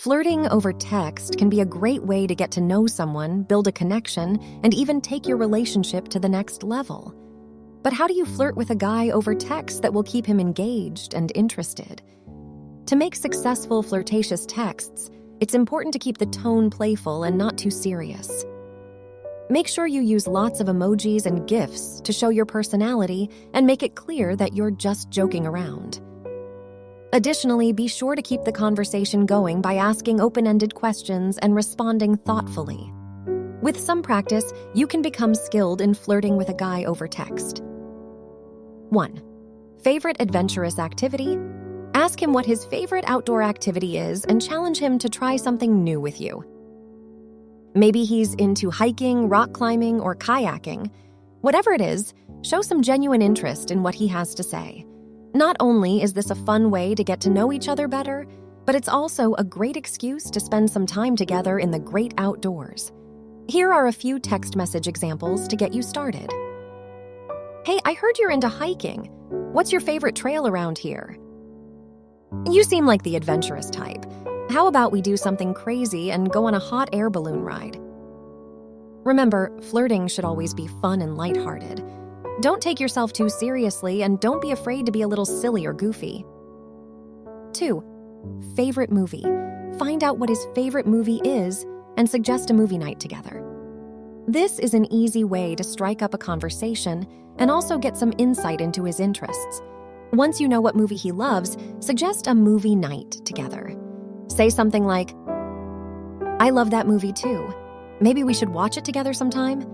Flirting over text can be a great way to get to know someone, build a connection, and even take your relationship to the next level. But how do you flirt with a guy over text that will keep him engaged and interested? To make successful flirtatious texts, it's important to keep the tone playful and not too serious. Make sure you use lots of emojis and GIFs to show your personality and make it clear that you're just joking around. Additionally, be sure to keep the conversation going by asking open-ended questions and responding thoughtfully. With some practice, you can become skilled in flirting with a guy over text. 1. Favorite adventurous activity? Ask him what his favorite outdoor activity is and challenge him to try something new with you. Maybe he's into hiking, rock climbing, or kayaking. Whatever it is, show some genuine interest in what he has to say. Not only is this a fun way to get to know each other better, but it's also a great excuse to spend some time together in the great outdoors. Here are a few text message examples to get you started. Hey, I heard you're into hiking. What's your favorite trail around here? You seem like the adventurous type. How about we do something crazy and go on a hot air balloon ride? Remember, flirting should always be fun and lighthearted. Don't take yourself too seriously and don't be afraid to be a little silly or goofy. 2. Favorite movie. Find out what his favorite movie is and suggest a movie night together. This is an easy way to strike up a conversation and also get some insight into his interests. Once you know what movie he loves, suggest a movie night together. Say something like, I love that movie too. Maybe we should watch it together sometime?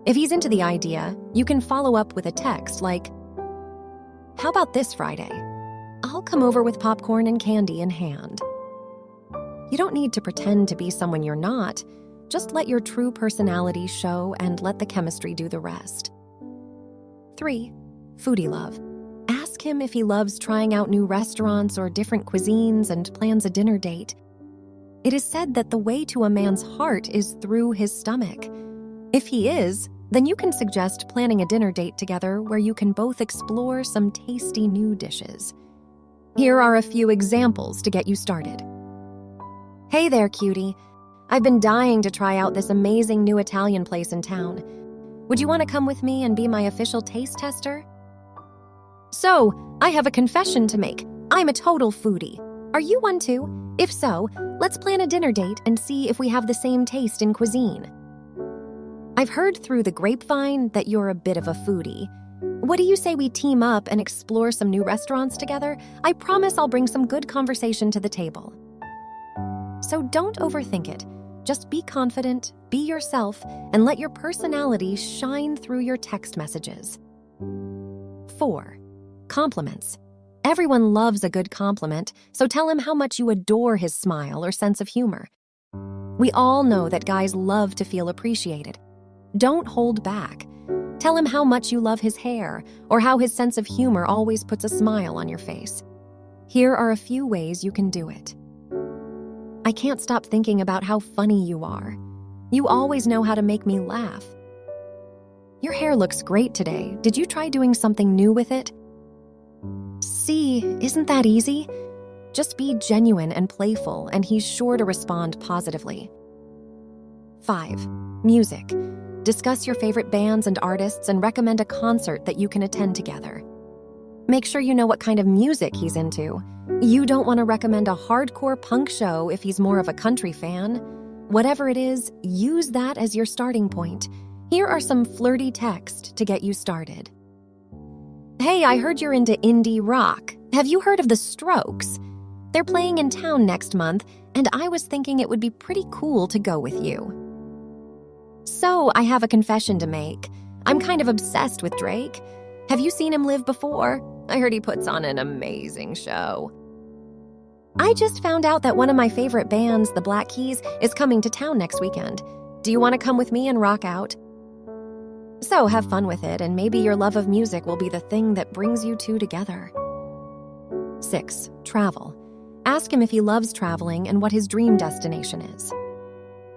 If he's into the idea, you can follow up with a text like, how about this Friday? I'll come over with popcorn and candy in hand. You don't need to pretend to be someone you're not. Just let your true personality show and let the chemistry do the rest. 3. Foodie love. Ask him if he loves trying out new restaurants or different cuisines and plans a dinner date. It is said that the way to a man's heart is through his stomach. If he is, then you can suggest planning a dinner date together where you can both explore some tasty new dishes. Here are a few examples to get you started. Hey there, cutie. I've been dying to try out this amazing new Italian place in town. Would you want to come with me and be my official taste tester? So, I have a confession to make. I'm a total foodie. Are you one too? If so, let's plan a dinner date and see if we have the same taste in cuisine. I've heard through the grapevine that you're a bit of a foodie. What do you say we team up and explore some new restaurants together? I promise I'll bring some good conversation to the table. So don't overthink it. Just be confident, be yourself, and let your personality shine through your text messages. 4. Compliments. Everyone loves a good compliment, so tell him how much you adore his smile or sense of humor. We all know that guys love to feel appreciated. Don't hold back. Tell him how much you love his hair or how his sense of humor always puts a smile on your face. Here are a few ways you can do it. I can't stop thinking about how funny you are. You always know how to make me laugh. Your hair looks great today. Did you try doing something new with it? See, isn't that easy? Just be genuine and playful, and he's sure to respond positively. 5. Music. Discuss your favorite bands and artists and recommend a concert that you can attend together. Make sure you know what kind of music he's into. You don't want to recommend a hardcore punk show if he's more of a country fan. Whatever it is, use that as your starting point. Here are some flirty text to get you started. Hey, I heard you're into indie rock. Have you heard of the Strokes? They're playing in town next month, and I was thinking it would be pretty cool to go with you. So, I have a confession to make. I'm kind of obsessed with Drake. Have you seen him live before? I heard he puts on an amazing show. I just found out that one of my favorite bands, the Black Keys, is coming to town next weekend. Do you want to come with me and rock out? So have fun with it, and maybe your love of music will be the thing that brings you two together. 6. Travel. Ask him if he loves traveling and what his dream destination is.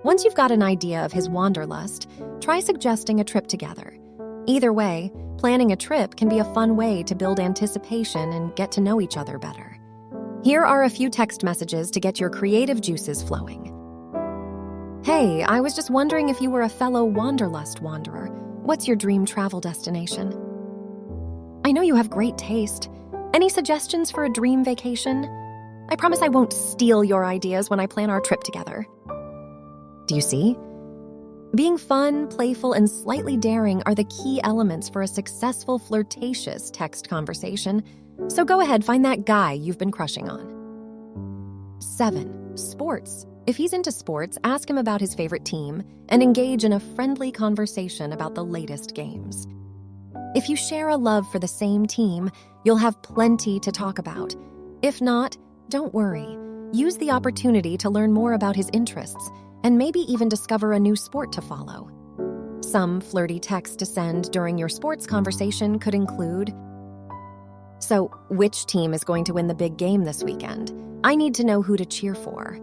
Once you've got an idea of his wanderlust, try suggesting a trip together. Either way, planning a trip can be a fun way to build anticipation and get to know each other better. Here are a few text messages to get your creative juices flowing. Hey, I was just wondering if you were a fellow wanderlust wanderer. What's your dream travel destination? I know you have great taste. Any suggestions for a dream vacation? I promise I won't steal your ideas when I plan our trip together. Do you see? Being fun, playful, and slightly daring are the key elements for a successful flirtatious text conversation, so go ahead, find that guy you've been crushing on. 7. Sports. If he's into sports, ask him about his favorite team and engage in a friendly conversation about the latest games. If you share a love for the same team, you'll have plenty to talk about. If not, don't worry. Use the opportunity to learn more about his interests and maybe even discover a new sport to follow. Some flirty texts to send during your sports conversation could include, "So, which team is going to win the big game this weekend? I need to know who to cheer for."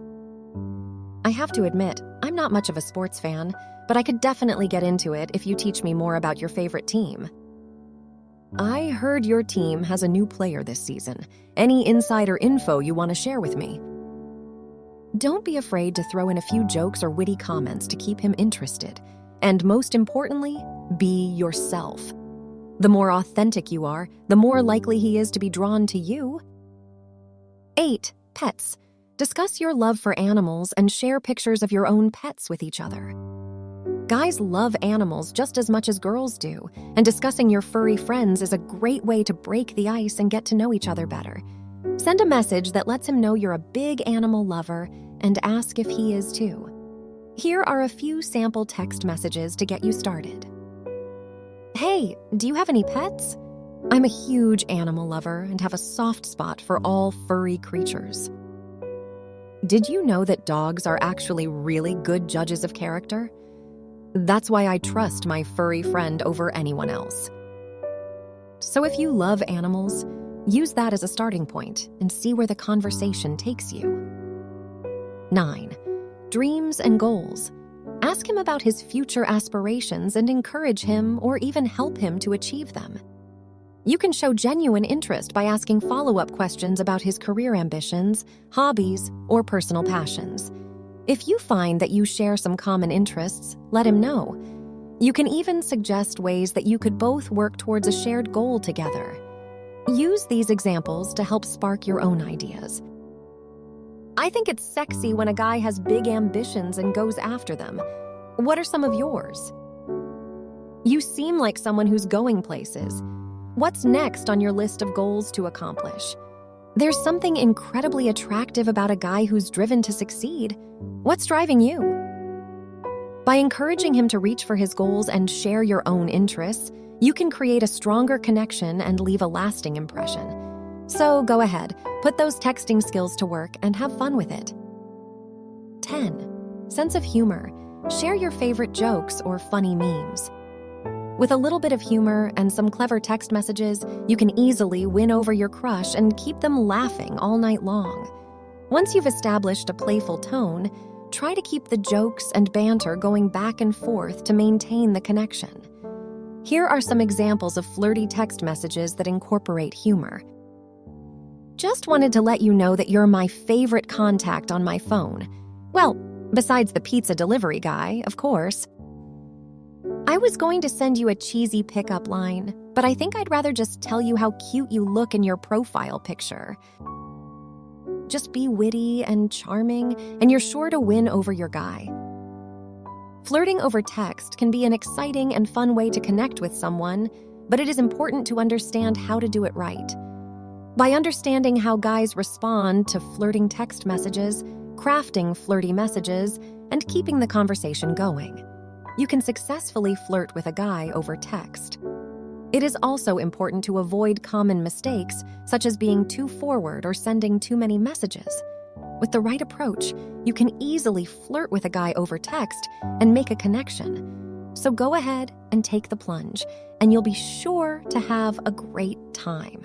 I have to admit, I'm not much of a sports fan, but I could definitely get into it if you teach me more about your favorite team. I heard your team has a new player this season. Any insider info you want to share with me? Don't be afraid to throw in a few jokes or witty comments to keep him interested. And most importantly, be yourself. The more authentic you are, the more likely he is to be drawn to you. 8. Pets. Discuss your love for animals and share pictures of your own pets with each other. Guys love animals just as much as girls do, and discussing your furry friends is a great way to break the ice and get to know each other better. Send a message that lets him know you're a big animal lover and ask if he is too. Here are a few sample text messages to get you started. Hey, do you have any pets? I'm a huge animal lover and have a soft spot for all furry creatures. Did you know that dogs are actually really good judges of character? That's why I trust my furry friend over anyone else. So if you love animals, use that as a starting point and see where the conversation takes you. 9. Dreams and goals. Ask him about his future aspirations and encourage him or even help him to achieve them. You can show genuine interest by asking follow-up questions about his career ambitions, hobbies, or personal passions. If you find that you share some common interests, let him know. You can even suggest ways that you could both work towards a shared goal together. Use these examples to help spark your own ideas. I think it's sexy when a guy has big ambitions and goes after them. What are some of yours? You seem like someone who's going places. What's next on your list of goals to accomplish? There's something incredibly attractive about a guy who's driven to succeed. What's driving you? By encouraging him to reach for his goals and share your own interests, you can create a stronger connection and leave a lasting impression. So go ahead, put those texting skills to work and have fun with it. 10. Sense of humor. Share your favorite jokes or funny memes. With a little bit of humor and some clever text messages, you can easily win over your crush and keep them laughing all night long. Once you've established a playful tone, try to keep the jokes and banter going back and forth to maintain the connection. Here are some examples of flirty text messages that incorporate humor. Just wanted to let you know that you're my favorite contact on my phone. Well, besides the pizza delivery guy, of course. I was going to send you a cheesy pickup line, but I think I'd rather just tell you how cute you look in your profile picture. Just be witty and charming, and you're sure to win over your guy. Flirting over text can be an exciting and fun way to connect with someone, but it is important to understand how to do it right. By understanding how guys respond to flirting text messages, crafting flirty messages, and keeping the conversation going, you can successfully flirt with a guy over text. It is also important to avoid common mistakes, such as being too forward or sending too many messages. With the right approach, you can easily flirt with a guy over text and make a connection. So go ahead and take the plunge, and you'll be sure to have a great time.